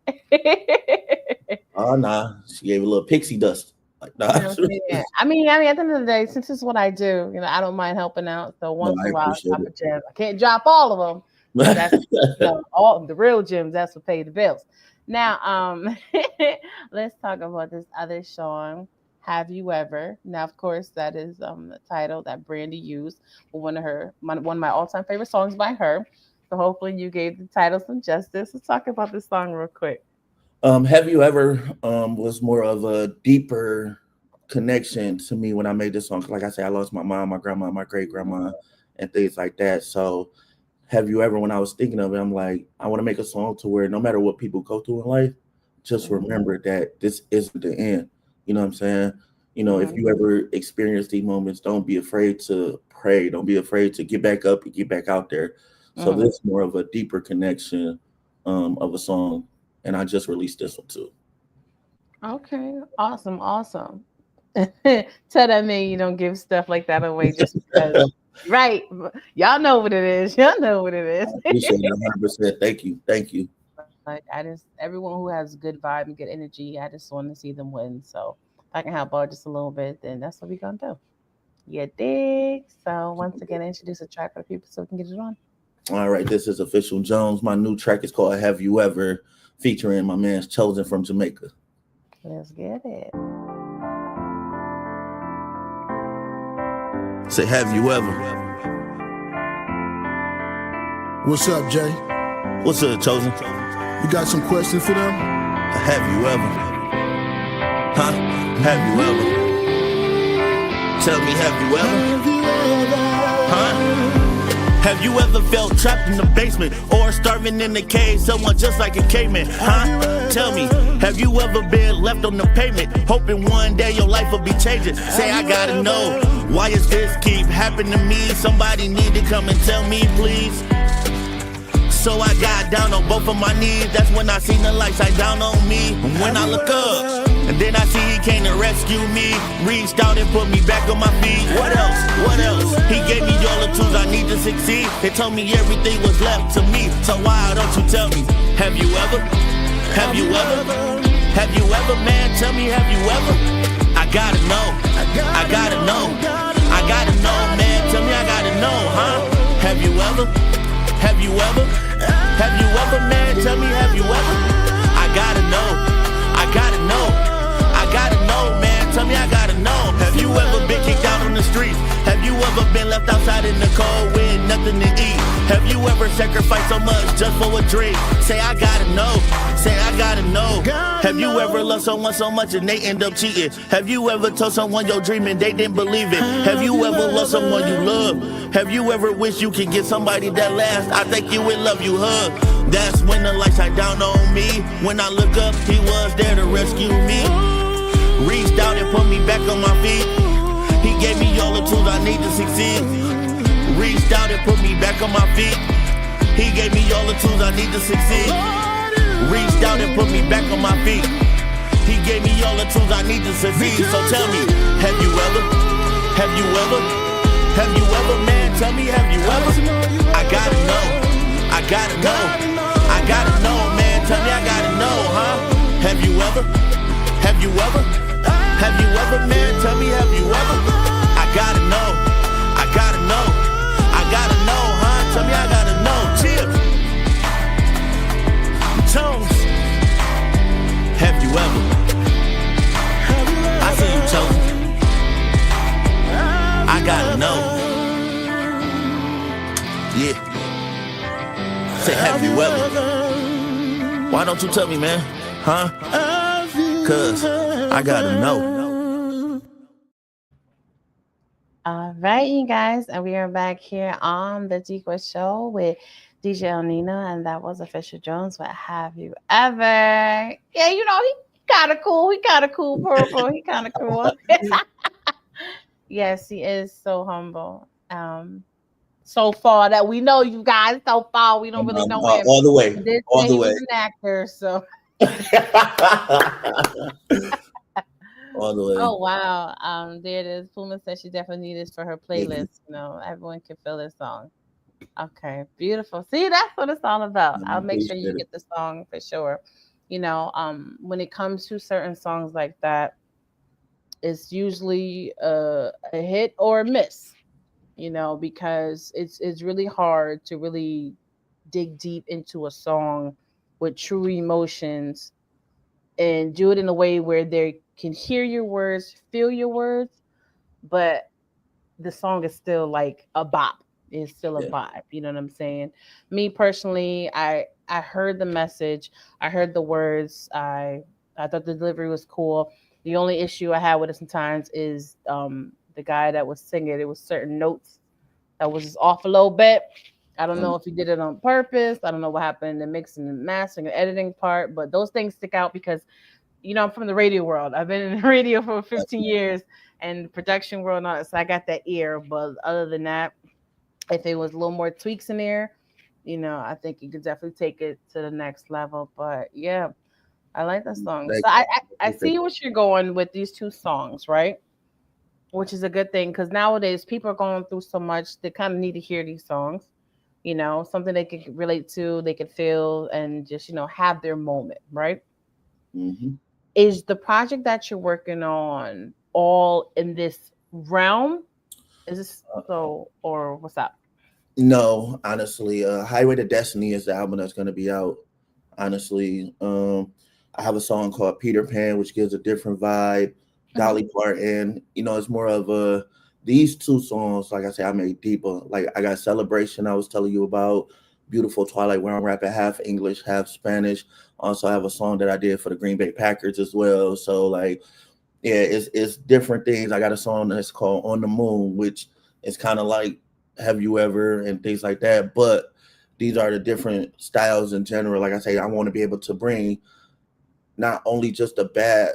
C: Oh nah, she gave a little pixie dust. Like nah.
D: You know what I'm saying? I mean, at the end of the day, since it's what I do, I don't mind helping out. So
C: No,
D: once in
C: I
D: a while, I
C: appreciate
D: drop a gem. I can't drop all of them, but that's
C: it.
D: all the real gems. That's what pay the bills. Now, let's talk about this other song. Have you ever? Now, of course, that is the title that Brandy used for one of my all time favorite songs by her. So hopefully, you gave the title some justice. Let's talk about this song real quick.
C: Have you ever was more of a deeper connection to me when I made this song? Like I said, I lost my mom, my grandma, my great grandma, and things like that. So have you ever, when I was thinking of it, I'm like, I want to make a song to where no matter what people go through in life, just remember that this isn't the end. You know what I'm saying? If you ever experience these moments, don't be afraid to pray. Don't be afraid to get back up and get back out there. So this is more of a deeper connection of a song. And I just released this one too.
D: Okay, awesome, awesome. Tell that man you don't give stuff like that away just because. Right. Y'all know what it is. Y'all know what it is.
C: I appreciate it 100%. Thank you. Thank you.
D: Like everyone who has good vibe and good energy, I just want to see them win. So if I can help out just a little bit, then that's what we gonna do. You dig? So once again, introduce a track for the people so we can get it on.
C: All right, this is Official Jones. My new track is called Have You Ever, featuring my man's Chosen from Jamaica.
D: Let's get it.
C: Say, have you ever?
E: What's up, Jay?
C: What's up, Chosen?
E: You got some questions for them?
C: Have you ever? Huh? Have you ever? Tell me, have you ever? Huh? Have you ever felt trapped in the basement or starving in the cave, someone just like a caveman? Huh? Tell me, have you ever been left on the pavement, hoping one day your life will be changing? Say, I gotta know, why is this keep happening to me? Somebody need to come and tell me, please. So I got down on both of my knees. That's when I seen the light shine down on me. And when I look up, and then I see he came to rescue me, reached out and put me back on my feet. What else? What else? He gave me all the tools I need to succeed. They told me everything was left to me. So why don't you tell me? Have you ever? Have you ever? Have you ever, man? Tell me, have you ever? I gotta know. I gotta know. I gotta know, man. Tell me, I gotta know, huh? Have you ever? Have you ever? Have you ever, man? Tell me, have you ever? I gotta know. I gotta know. I gotta know, man. Tell me, I gotta know. Have you ever been kicked out on the streets? Have you ever been left outside in the cold with nothing to eat? Have you ever sacrificed so much just for a dream? Say, I gotta know. Say, I gotta know. Have you ever loved someone so much and they end up cheating? Have you ever told someone your dream and they didn't believe it? Have you ever loved someone you love? Have you ever wished you could get somebody that lasts? I think you would love you, hug. That's when the light shine down on me. When I look up, he was there to rescue me. Reached out and put me back on my feet. He gave me all the tools I need to succeed. Reached out and put me back on my feet. He gave me all the tools I need to succeed. Reached out and put me back on my feet. He gave me all the tools I need to succeed. So tell me, have you ever? Have you ever? Have you ever, man? Tell me, have you ever? I gotta know. I gotta know. I gotta know, man. Tell me, I gotta know, huh? Have you ever? Have you ever? Have you ever, man? Tell me, have you ever? I gotta know. I gotta know. I gotta know, huh? Tell me, I gotta know. Chill. Tones. Have you ever? I see you, Chosen. I gotta know. Yeah. Say, have you ever? Why don't you tell me, man? Huh? Cause I gotta know.
D: All right, you guys, and we are back here on the T-Quest show with DJ ILL NINO, and that was Official Jones. What have you ever? Yeah, he kind of cool. He kind of cool, purple. He kind of cool. Yes, he is so humble. So far that we know you guys. So far, we don't really know him.
C: All the way.
D: This
C: All the
D: he
C: way.
D: was an actor, so
C: All the way.
D: Oh wow. There it is. Puma said she definitely needs this for her
C: Thank you.
D: playlist. Everyone can feel this song. Okay, beautiful. See, that's what it's all about. I'll make sure you
C: Appreciate it.
D: get the song for sure. When it comes to certain songs like that, it's usually a hit or a miss. Because it's really hard to really dig deep into a song with true emotions and do it in a way where they can hear your words, feel your words, but the song is still like a bop. It's still a
C: Yeah.
D: vibe. You know what I'm saying? Me personally, I heard the message, I heard the words, I thought the delivery was cool. The only issue I had with it sometimes is the guy that was singing. It was certain notes that was just off a little bit. I don't know if he did it on purpose. I don't know what happened in the mixing and mastering and editing part, but those things stick out because I'm from the radio world. I've been in the radio for 15 years and the production world and all that, so I got that ear. But other than that, if it was a little more tweaks in there, I think you could definitely take it to the next level. But yeah, I like that song. So
C: Thank
D: I
C: you.
D: see what you're going with these two songs, right? Which is a good thing because nowadays people are going through so much. They kind of need to hear these songs. Something they can relate to, they can feel, and just have their moment, right?
C: Mm-hmm.
D: Is the project that you're working on all in this realm? Is this so, or what's up?
C: No, honestly, Highway to Destiny is the album that's going to be out. Honestly, I have a song called Peter Pan, which gives a different vibe.
D: Mhm.
C: Dolly Parton, it's more of a these two songs. Like I say, I made deeper. Like I got Celebration. I was telling you about Beautiful Twilight, where I'm rapping half English, half Spanish. Also, I have a song that I did for the Green Bay Packers as well. So like, yeah, it's different things. I got a song that's called On the Moon, which is kind of like Have You Ever and things like that. But these are the different styles in general. Like I say, I want to be able to bring not only just a bad,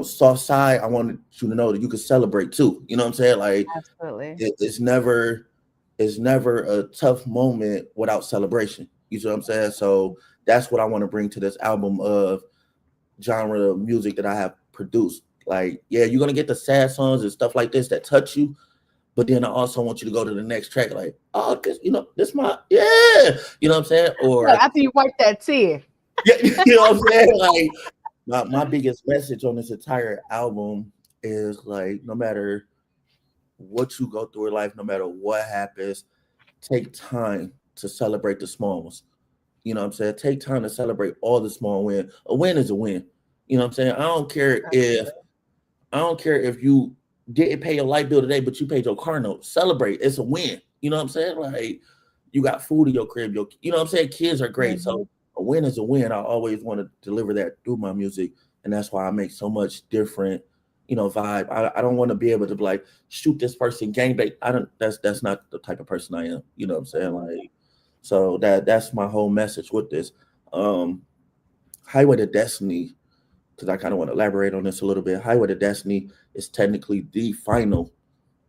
C: soft side. I want you to know that you can celebrate too. You know what I'm saying? Like
D: Absolutely.
C: it's never a tough moment without celebration. You see what I'm saying? So that's what I want to bring to this album of genre of music that I have produced. Like, yeah, you're gonna get the sad songs and stuff like this that touch you, but then I also want you to go to the next track, like, oh, cause this my you know what I'm saying? Or
D: But after you wipe that tear.
C: yeah, you know what I'm saying? Like my biggest message on this entire album is like, no matter what you go through in life, no matter what happens, take time to celebrate the small ones. You know what I'm saying? Take time to celebrate all the small wins. A win is a win. You know what I'm saying? I don't care if you didn't pay your light bill today, but you paid your car note. Celebrate. It's a win. You know what I'm saying? Like you got food in your crib. You know what I'm saying? Kids are great.
D: Mhm.
C: So a win is a win. I always want to deliver that through my music. And that's why I make so much different, vibe. I don't want to be able to be like shoot this person gangbang. I don't that's not the type of person I am. You know what I'm saying? Like so that's my whole message with this. Um Highway to Destiny, because I kind of want to elaborate on this a little bit. Highway to Destiny is technically the final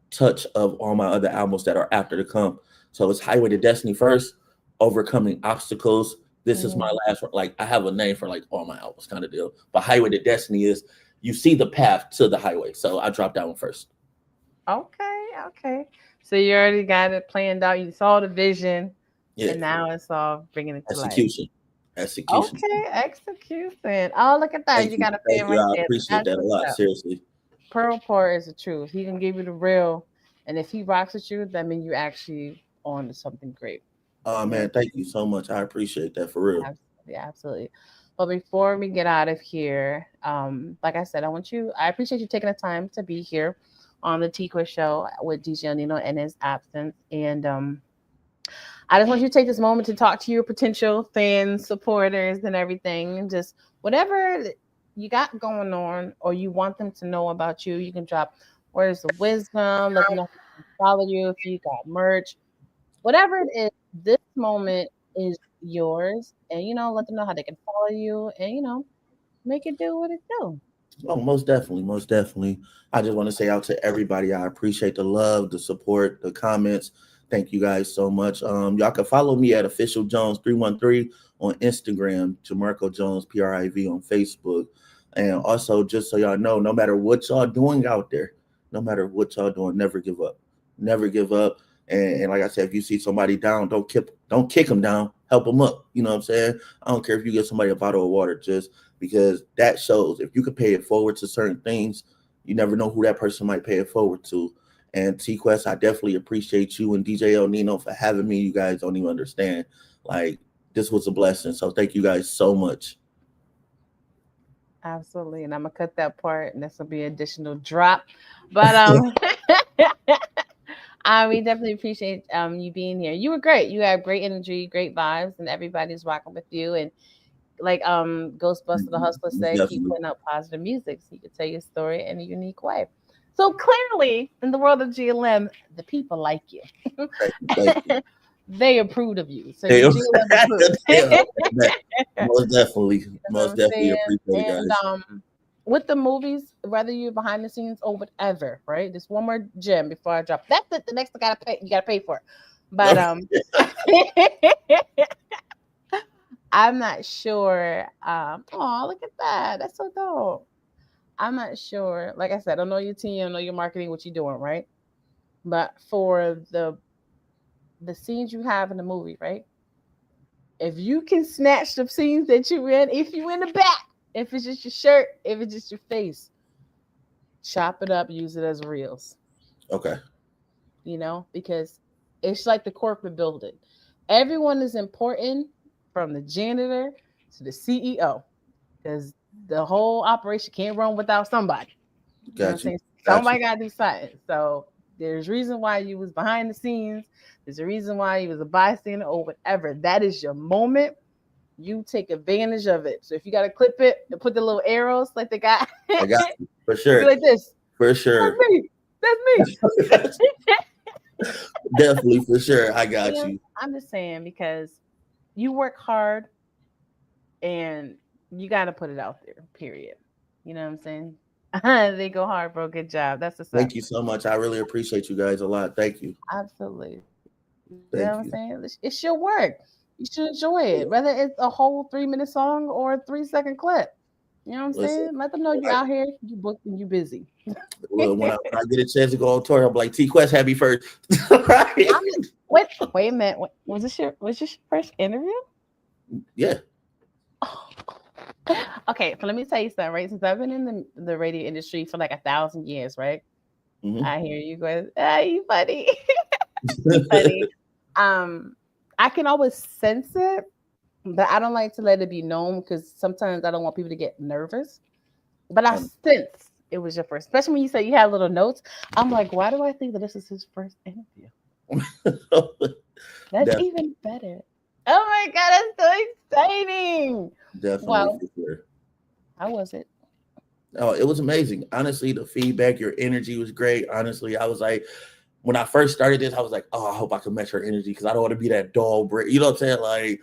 C: touch of all my other albums that are after to come. So it's Highway to Destiny first, Overcoming Obstacles. This is my
D: Mhm.
C: last one. Like I have a name for like all my albums kind of deal. But Highway to Destiny is you see the path to the highway. So I dropped that one first.
D: Okay, okay. So you already got it planned out. You saw the vision,
C: Yeah.
D: and now it's all bringing it to life.
C: Execution. Execution.
D: Okay, execution. Oh, look at that.
C: Thank
D: You
C: you.
D: got a
C: Thank
D: fan
C: you.
D: right
C: I
D: there.
C: appreciate
D: That's
C: that a
D: what's
C: lot.
D: up.
C: Seriously.
D: Pearl Poor is the truth. He can give you the real, and if he rocks with you, that means you actually on to something great.
C: Oh
D: You know,
C: man, thank you so much. I appreciate that for real.
D: absolutely, absolutely. But before we get out of here, like I said, I appreciate you taking the time to be here on the T-Quest show with DJ Nino in his absence, and I just want you to take this moment to talk to your potential fans, supporters, and everything. And just whatever you got going on or you want them to know about you, you can drop words of wisdom, let them know how they can follow you if you got merch, whatever it is. This moment is yours, and let them know how they can follow you, and make it do what it do.
C: Oh, most definitely, most definitely. I just want to say out to everybody, I appreciate the love, the support, the comments, Thank you guys so much. Y'all can follow me at Official Jones 313 on Instagram, Jamarco Jones PRIV on Facebook. And also, just so y'all know, no matter what y'all doing out there, no matter what y'all doing, never give up. Never give up. And like I said, if you see somebody down, don't kick them down. Help them up. You know what I'm saying? I don't care if you get somebody a bottle of water, just because that shows if you can pay it forward to certain things, you never know who that person might pay it forward to. And T-Quest, I definitely appreciate you and DJ El Nino for having me. You guys don't even understand. Like, this was a blessing. So thank you guys so much.
D: Absolutely. And I'm gonna cut that part and this will be an additional drop. But we definitely appreciate you being here. You were great. You have great energy, great vibes, and everybody's rocking with you. And like Ghostbuster the Hustler said, keep
C: Definitely.
D: putting out positive music so you can tell your story in a unique way. So clearly, in the world of GLM, the people like you.
C: Thank you.
D: They approved of you. So
C: They,
D: you GLM approved.
C: most definitely.
D: You know what
C: Most
D: I'm
C: definitely
D: saying?
C: appreciate it,
D: And
C: guys.
D: with the movies, whether you're behind the scenes or whatever, right? Just one more gem before I drop. That's it. The next I gotta pay. You gotta pay for it. But I'm not sure. Oh, look at that. That's so dope. I'm not sure. Like I said, I don't know your team, I don't know your marketing, what you're doing, right? But for the scenes you have in the movie, right? If you can snatch the scenes that you in, if you in the back, if it's just your shirt, if it's just your face, chop it up, use it as reels,
C: Okay.
D: because it's like the corporate building. Everyone is important from the janitor to the CEO because the whole operation can't run without somebody. You know what I'm
C: Got you.
D: saying?
C: Got you.
D: Somebody got to do something. So there's reason why you was behind the scenes. There's a reason why you was a bystander or whatever. That is your moment. You take advantage of it. So if you got to clip it and put the little arrows like they got,
C: I got you. For
D: be
C: sure.
D: like this.
C: For
D: That's
C: sure.
D: me. That's me.
C: Definitely, for sure. I got you.
D: I'm just saying because you work hard and you got to put it out there, period. You know what I'm saying? They go hard, bro. Good job. That's what's up.
C: Thank you so much. I really appreciate you guys a lot. Thank you.
D: Absolutely. You know what I'm
C: Thank
D: saying?
C: you.
D: It's your work. You should enjoy it, whether it's a whole 3-minute song or a 3-second clip. You know what I'm
C: Listen,
D: saying? Let them know you
C: I,
D: out here, you booked and you busy.
C: well, when I get a chance to go on tour, I'm like, T-Quest, happy first. Right?
D: I'm wait a minute. Was this your first interview?
C: Yeah.
D: Okay, so let me tell you something, right? Since I've been in the radio industry for like 1,000 years, right?
C: Hmm.
D: I hear you guys. Ah, you funny. You funny. I can always sense it, but I don't like to let it be known because sometimes I don't want people to get nervous. But I sense it was your first, especially when you say you had little notes. I'm like, why do I think that this is his first interview? That's
C: Def-
D: even better. Oh my god, that's so exciting!
C: Definitely,
D: Well,
C: for sure.
D: how was it?
C: Oh, it was amazing. Honestly, the feedback, your energy was great. Honestly, I was like, when I first started this, I was like, oh, I hope I can match her energy because I don't want to be that dull brick. You know what I'm saying? Like,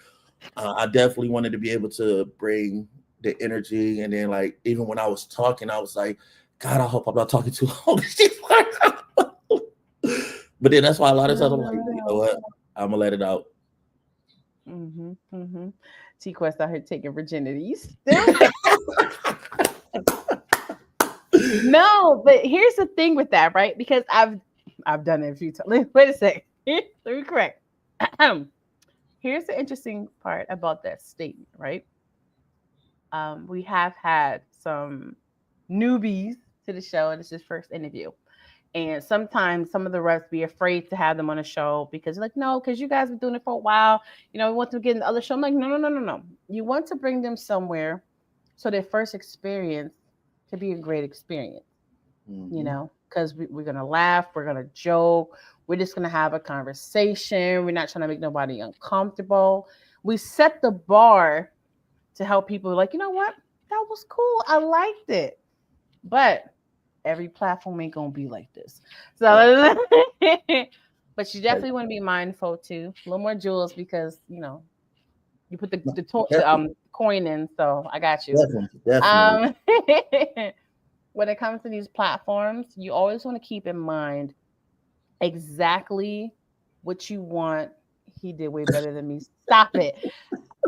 C: I definitely wanted to be able to bring the energy. And then, like, even when I was talking, I was like, God, I hope I'm not talking too long. But then that's why a lot of times I'm like, you know what? I'm gonna let it out.
D: Mm-hmm. T-Quest out here taking virginity. You stupid. No, but here's the thing with that, right? Because I've done it a few times. Wait a sec. Let me correct. Here's the interesting part about that statement, right? We have had some newbies to the show, and it's his first interview. And sometimes some of the reps be afraid to have them on a show because they're like, no, because you guys been doing it for a while. We want to get in the other show. I'm like, no. You want to bring them somewhere so their first experience to be a great experience, because we're going to laugh, we're going to joke, we're just going to have a conversation. We're not trying to make nobody uncomfortable. We set the bar to help people like, you know what? That was cool. I liked it. But every platform ain't gonna be like this. So, but you definitely want to be mindful too. A little more jewels because you put the coin in. So I got you.
C: Definitely.
D: When it comes to these platforms, you always want to keep in mind exactly what you want. He did way better than me. Stop it.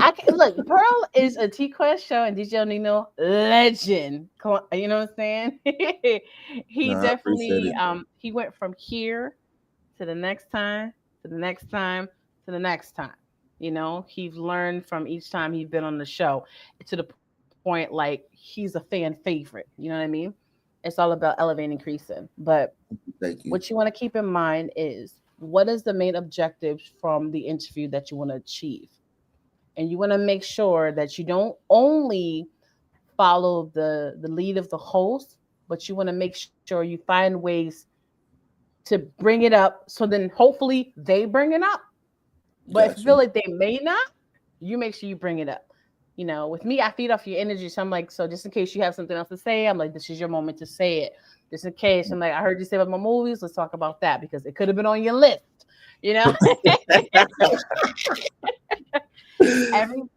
D: I can look. Pearl is a T-Quest show and DJ ILL NINO legend. You know what I'm saying? He definitely he went from here to the next time, to the next time, to the next time. You know, he's learned from each time he's been on the show to the point like he's a fan favorite. You know what I mean? It's all about elevating, increasing. But what you want to keep in mind is what is the main objective from the interview that you want to achieve? And you want to make sure that you don't only follow the lead of the host, but you want to make sure you find ways to bring it up. So then hopefully they bring it up. But if you feel like they may not, you make sure you bring it up. You know, with me, I feed off your energy. So I'm like, so just in case you have something else to say, I'm like, this is your moment to say it. Just in case, I'm like, I heard you say about my movies. Let's talk about that because it could have been on your list. You know?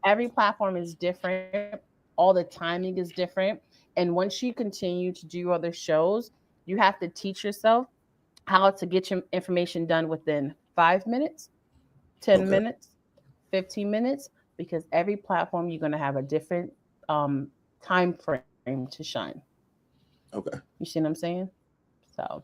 D: Every platform is different. All the timing is different. And once you continue to do other shows, you have to teach yourself how to get your information done within 5 minutes, 10 minutes, 15 minutes, because every platform you're going to have a different time frame to shine.
C: Okay.
D: You see what I'm saying? So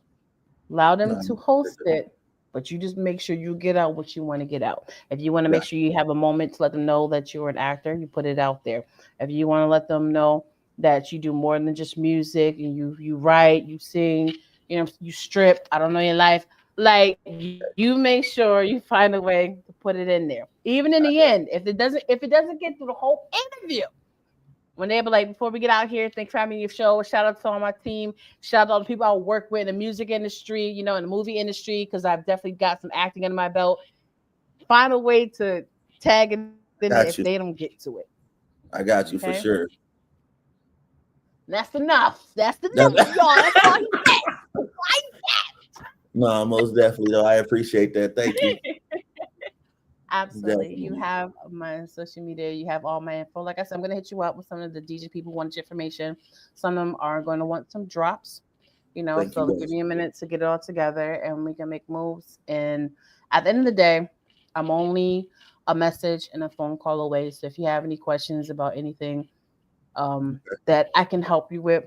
D: allow them to host it. But you just make sure you get out what you want to get out. If you want to make sure you have a moment to let them know that you're an actor, you put it out there. If you want to let them know that you do more than just music and you write, you sing, you know, you strip, I don't know your life. Like you make sure you find a way to put it in there. Even in the end, if it doesn't get through the whole interview, when they be like, before we get out here, thanks for having your show. Shout out to all my team. Shout out to all the people I work with in the music industry, you know, in the movie industry, because I've definitely got some acting under my belt. Find a way to tag it in there if they don't get to it.
C: I got you for sure.
D: That's enough. That's enough, y'all. That's all you get. Like that.
C: No, most definitely, though. I appreciate that. Thank you.
D: Absolutely. Definitely. You have my social media. You have all my info. Like I said, I'm going to hit you up with some of the DJ people who want your information. Some of them are going to want some drops, you know, give me a minute to get it all together and we can make moves. And at the end of the day, I'm only a message and a phone call away. So if you have any questions about anything that I can help you with,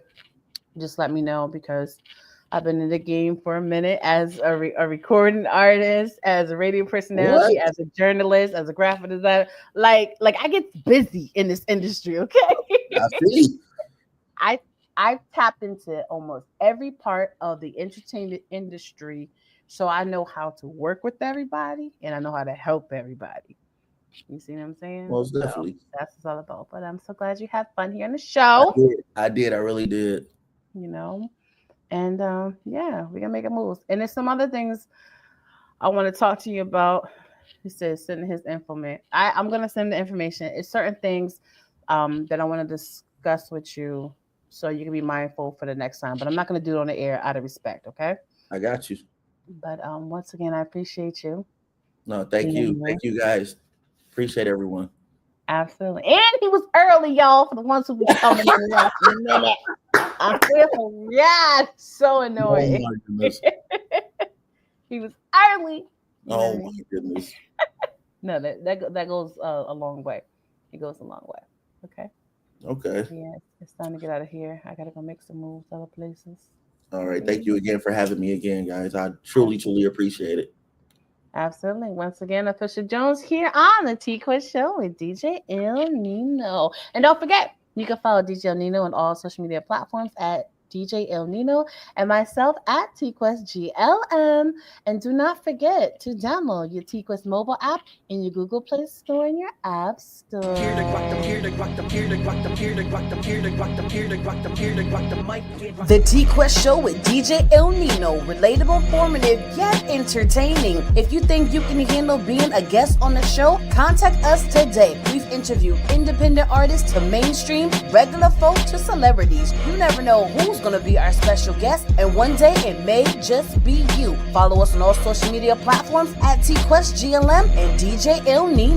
D: just let me know, because I've been in the game for a minute as a recording artist, as a radio personality, as a journalist, as a graphic designer. Like I get busy in this industry, okay?
C: I see.
D: I've tapped into almost every part of the entertainment industry, so I know how to work with everybody and I know how to help everybody. You see what I'm saying?
C: Most definitely.
D: So that's what it's all about. But I'm so glad you had fun here on the show.
C: I did. I really did.
D: You know? And yeah, we're gonna make a move. And there's some other things I want to talk to you about. He says send his info. I'm gonna send the information. It's certain things that I want to discuss with you, so you can be mindful for the next time. But I'm not gonna do it on the air out of respect, okay?
C: I got you.
D: But once again, I appreciate you.
C: No, thank you. Thank you guys. Appreciate everyone.
D: Absolutely. And he was early, y'all, for the ones who be coming in last minute. I feel so annoying. Oh my goodness. He was early.
C: Oh my goodness.
D: No, that goes a long way. It goes a long way. Okay.
C: Okay.
D: Yeah, it's time to get out of here. I gotta go make some moves other places.
C: All right. Thank you again for having me again, guys. I truly appreciate it.
D: Absolutely. Once again, Official Jones here on the T-Quest Show with DJ ILL NINO. And don't forget, you can follow DJ ILL NINO on all social media platforms at DJ ILL NINO and myself at TQuestGLM. And do not forget to download your T-Quest mobile app in your Google Play Store and your App Store.
B: The T-Quest Show with DJ ILL NINO. Relatable, informative, yet entertaining. If you think you can handle being a guest on the show, contact us today. We've interviewed independent artists to mainstream, regular folk to celebrities. You never know who's going to be our special guest, and one day it may just be you. Follow us on all social media platforms at TQuestGLM and DJ ILL NINO.